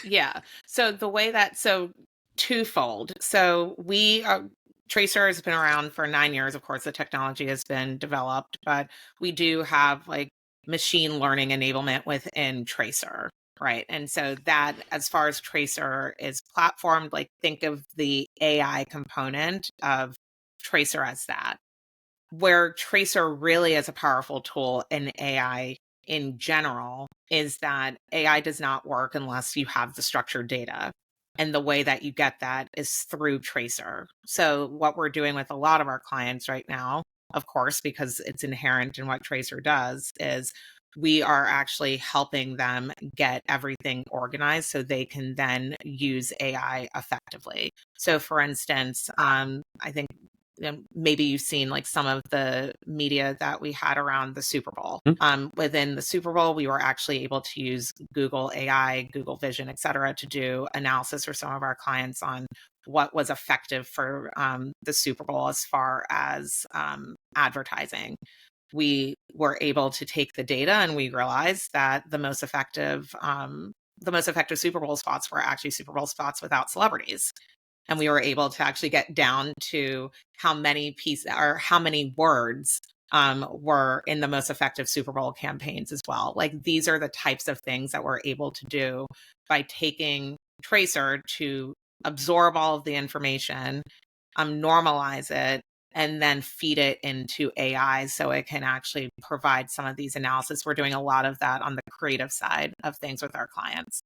Yeah. So the way that, so twofold. So Tracer has been around for 9 years. Of course, the technology has been developed, but we do have like machine learning enablement within Tracer, right? And so that, as far as Tracer is platformed, like think of the AI component of Tracer as that. Where Tracer really is a powerful tool in AI in general is that AI does not work unless you have the structured data. And the way that you get that is through Tracer. So, what we're doing with a lot of our clients right now, of course, because it's inherent in what Tracer does, is we are actually helping them get everything organized so they can then use AI effectively. So, for instance, I think maybe you've seen like some of the media that we had around the Super Bowl. Hmm? Within the Super Bowl, we were actually able to use Google AI, Google Vision, et cetera, to do analysis for some of our clients on what was effective for the Super Bowl as far as advertising. We were able to take the data and we realized that the most effective Super Bowl spots were actually Super Bowl spots without celebrities, and we were able to actually get down to how many pieces or how many words were in the most effective Super Bowl campaigns as well. Like these are the types of things that we're able to do by taking Tracer to absorb all of the information, normalize it, and then feed it into AI so it can actually provide some of these analysis. We're doing a lot of that on the creative side of things with our clients.